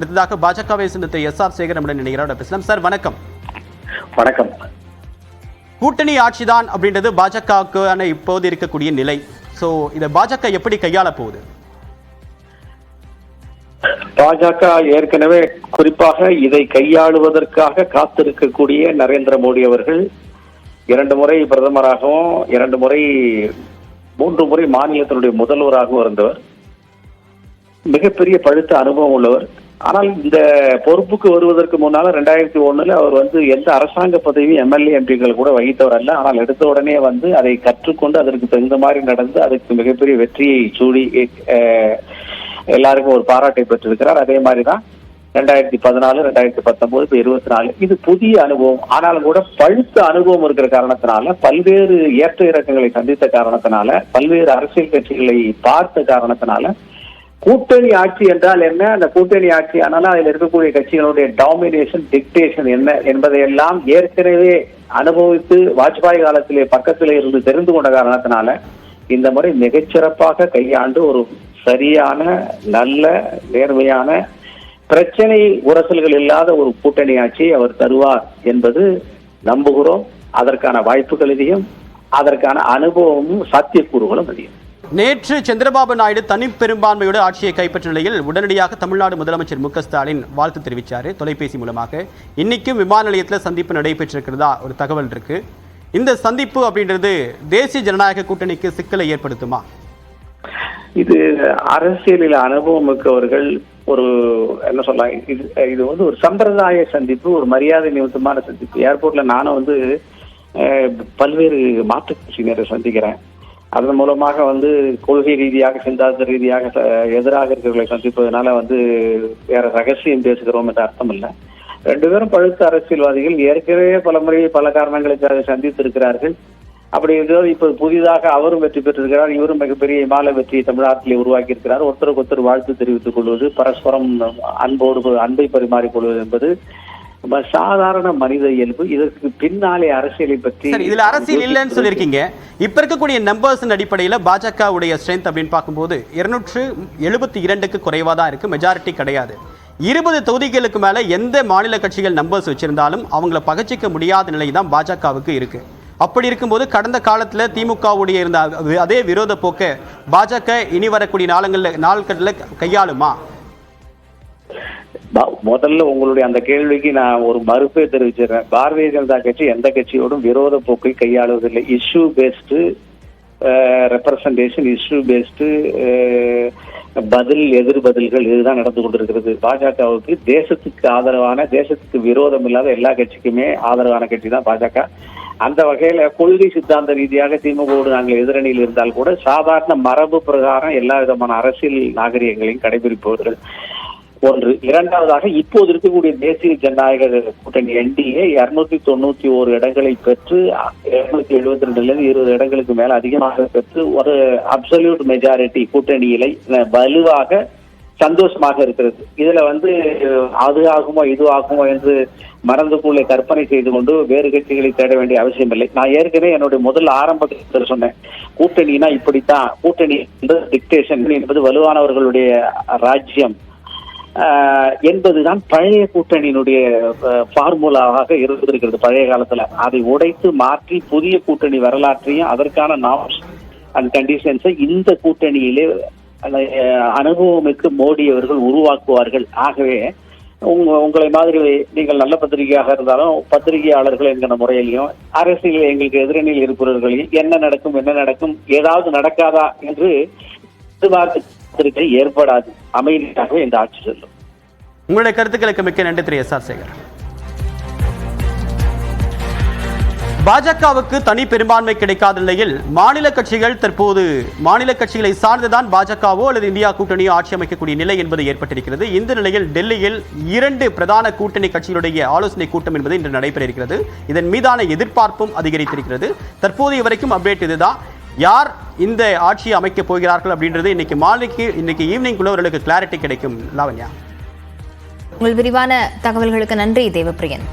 அடுத்ததாக பாஜகவை சேர்ந்த திரு எஸ்.ஆர். சேகர் நம்முடன் இணைகிறார். பேசலாம் சார். வணக்கம். வணக்கம். கூட்டணி ஆட்சிதான் அப்படின்றது பாஜகவுக்கான இப்போது இருக்கக்கூடிய நிலை. சோ இதை பாஜக எப்படி கையாள போகுது? பாஜக ஏற்கனவே குறிப்பாக இதை கையாளுவதற்காக காத்திருக்கக்கூடிய நரேந்திர மோடி அவர்கள் 2 முறை பிரதமராகவும் 3 முறை மாநிலத்தினுடைய முதல்வராகவும் இருந்தவர். மிகப்பெரிய பழுத்த அனுபவம் உள்ளவர். ஆனால் இந்த பொறுப்புக்கு வருவதற்கு முன்னால 2001 அவர் எந்த அரசாங்க பதவியும் எம்எல்ஏ எம்பிக்கள் கூட வகித்தவர் அல்ல. ஆனால் எடுத்த உடனே அதை கற்றுக்கொண்டு அதற்கு தகுந்த மாதிரி நடந்து அதுக்கு மிகப்பெரிய வெற்றியை சூடி எல்லாருக்கும் ஒரு பாராட்டை பெற்றிருக்கிறார். அதே மாதிரிதான் 2014, 2019, இப்ப 24 இது புதிய அனுபவம். ஆனாலும் கூட பழுத்த அனுபவம் இருக்கிற காரணத்தினால, பல்வேறு ஏற்ற இறக்கங்களை சந்தித்த காரணத்தினால, பல்வேறு அரசியல் கட்சிகளை பார்த்த காரணத்தினால, கூட்டணி ஆட்சி என்றால் என்ன, அந்த கூட்டணி ஆட்சி ஆனாலும் அதில் இருக்கக்கூடிய கட்சிகளுடைய டாமினேஷன், டிக்டேஷன் என்ன என்பதையெல்லாம் ஏற்கனவே அனுபவித்து வாஜ்பாய் காலத்திலே பக்கத்திலே இருந்து தெரிந்து கொண்ட காரணத்தினால இந்த முறை மிகச்சிறப்பாக கையாண்டு ஒரு சரியான, நல்ல, நேர்மையான, பிரச்சனை உரசல்கள் இல்லாத ஒரு கூட்டணி ஆட்சியை அவர் தருவார் என்பது நம்புகிறோம். அதற்கான வாய்ப்புகள் அதிகம், அதற்கான அனுபவமும் சாத்தியக்கூறுகளும் அதிகம். நேற்று சந்திரபாபு நாயுடு தனி பெரும்பான்மையோடு ஆட்சியை கைப்பற்ற நிலையில் உடனடியாக தமிழ்நாடு முதலமைச்சர் மு.க. ஸ்டாலின் வாழ்த்து தெரிவித்தார் தொலைபேசி மூலமாக. இன்னைக்கும் விமான நிலையத்தில் சந்திப்பு நடைபெற்றிருக்கிறதா ஒரு தகவல் இருக்கு. இந்த சந்திப்பு அப்படின்றது தேசிய ஜனநாயக கூட்டணிக்கு சிக்கலை ஏற்படுத்துமா? இது அரசியலில் அனுபவம் மிக்கவர்கள் ஒரு என்ன சொல்லலாம், இது ஒரு சம்பிரதாய சந்திப்பு, ஒரு மரியாதை நிமித்தமான சந்திப்பு. ஏர்போர்ட்ல நானும் பல்வேறு மாற்றுக் கட்சியினரை சந்திக்கிறேன். அதன் மூலமாக கொள்கை ரீதியாக, சிந்தாந்த ரீதியாக எதிராக இருக்கிறவர்களை சந்திப்பதனால வேற ரகசியம் பேசுகிறோம் என்ற அர்த்தம் இல்லை. 2 பேரும் பழுத்த அரசியல்வாதிகள். ஏற்கனவே பல முறை பல காரணங்களுக்காக சந்தித்திருக்கிறார்கள். அப்படி இருக்கிறது. இப்போது புதிதாக அவரும் வெற்றி பெற்றிருக்கிறார், இவரும் மிகப்பெரிய இமாலய வெற்றியை தமிழ்நாட்டிலே உருவாக்கி இருக்கிறார். ஒருத்தருக்கு ஒருத்தர் வாழ்த்து தெரிவித்துக் கொள்வது, பரஸ்பரம் அன்பை பரிமாறிக்கொள்வது என்பது சாதாரண மனித இயல்பு. இதற்கு பின்னாலே அரசியலை பற்றி இதுல அரசியல் இல்லைன்னு சொல்லியிருக்கீங்க. இப்ப இருக்கக்கூடிய நம்பர்ஸ் அடிப்படையில் பாஜகவுடைய ஸ்ட்ரென்த் அப்படின்னு பார்க்கும்போது 272க்கு குறைவா தான் இருக்கு, மெஜாரிட்டி கிடையாது. 20 தொகுதிகளுக்கு மேல எந்த மாநில கட்சிகள் நம்பர்ஸ் வச்சிருந்தாலும் அவங்களை பகச்சிக்க முடியாத நிலை தான் பாஜகவுக்கு இருக்கு. அப்படி இருக்கும்போது கடந்த காலத்துல திமுகவுடைய இருந்த அதே விரோத போக்க பாஜக இனி வரக்கூடிய நாட்களில் கையாளுமா? முதல்ல உங்களுடைய அந்த கேள்விக்கு நான் ஒரு மறுப்பை தெரிவிச்சிடறேன். பாரதிய ஜனதா கட்சி எந்த கட்சியோடும் விரோத போக்கை கையாளுவதில்லை. Issue based representation, issue based எதிர் பதில்கள் இதுதான் நடந்து கொண்டிருக்கிறது. பாஜகவுக்கு தேசத்துக்கு ஆதரவான, தேசத்துக்கு விரோதம் இல்லாத எல்லா கட்சிக்குமே ஆதரவான கட்சி தான் பாஜக. அந்த வகையில கொள்கை சித்தாந்த ரீதியாக திமுகவோடு நாங்கள் எதிரணியில் இருந்தால் கூட சாதாரண மரபு பிரகாரம் எல்லா விதமான அரசியல் நாகரிகங்களையும் கடைபிடிப்பவர்கள் ஒன்று. இரண்டாவதாக, இப்போது இருக்கக்கூடிய தேசிய ஜனநாயக கூட்டணி என்டிஏ 291 இடங்களை பெற்று 272 20 இடங்களுக்கு மேல அதிகமாக பெற்று ஒரு அப்சல்யூட் மெஜாரிட்டி கூட்டணியில வலுவாக சந்தோஷமாக இருக்கிறது. இதுல அது ஆகுமோ இது ஆகுமோ என்று மறந்துக்குள்ளே கற்பனை செய்து கொண்டு வேறு கட்சிகளை தேட வேண்டிய அவசியம் இல்லை. நான் ஏற்கனவே என்னுடைய முதல் ஆரம்பத்தில் சொன்னேன், கூட்டணினா இப்படித்தான், கூட்டணி என்பது டிக்டேஷன் என்பது வலுவானவர்களுடைய ராஜ்யம் என்பதுதான் பழைய கூட்டணியினுடைய ஃபார்முலாவாக இருந்திருக்கிறது. பழைய காலத்துல அதை உடைத்து மாற்றி புதிய கூட்டணி வரலாற்றையும் அதற்கான நார்ம்ஸ் அண்ட் கண்டிஷன்ஸை இந்த கூட்டணியிலே அனுபவமிக்க மோடி அவர்கள் உருவாக்குவார்கள். ஆகவே உங்களை மாதிரி நீங்கள் நல்ல பத்திரிகையாக இருந்தாலும் பத்திரிகையாளர்கள் என்கிற முறையிலையும் அரசியல் எங்களுக்கு எதிரணியில் இருப்பவர்களையும் என்ன நடக்கும் ஏதாவது நடக்காதா என்று எதிர்பார்த்து ஏற்படாது. அமைதியாகவே இந்த ஆட்சி செல்லும். உங்களுடைய கருத்துக்களுக்கு மிக்க நன்றி திரு எஸ்.ஆர். சேகர். பாஜகவுக்கு தனி பெரும்பான்மை கிடைக்காத நிலையில் மாநில கட்சிகளை சார்ந்துதான் பாஜகவோ அல்லது இந்தியா கூட்டணியோ ஆட்சி அமைக்கக்கூடிய நிலை என்பது ஏற்பட்டிருக்கிறது. இந்த நிலையில் டெல்லியில் 2 பிரதான கூட்டணி கட்சிகளுடைய ஆலோசனை கூட்டம் என்பது இன்று நடைபெற இருக்கிறது. இதன் மீதான எதிர்பார்ப்பும் அதிகரித்திருக்கிறது. தற்போதைய வரைக்கும் அப்டேட் இதுதான். யார் இந்த ஆட்சியை அமைக்க போகிறார்கள் அப்படின்றது இன்னைக்கு ஈவினிங்குள்ள அவர்களுக்கு கிளாரிட்டி கிடைக்கும். லாவண்யா, உங்கள் விரிவான தகவல்களுக்கு நன்றி தேவப்பிரியன்.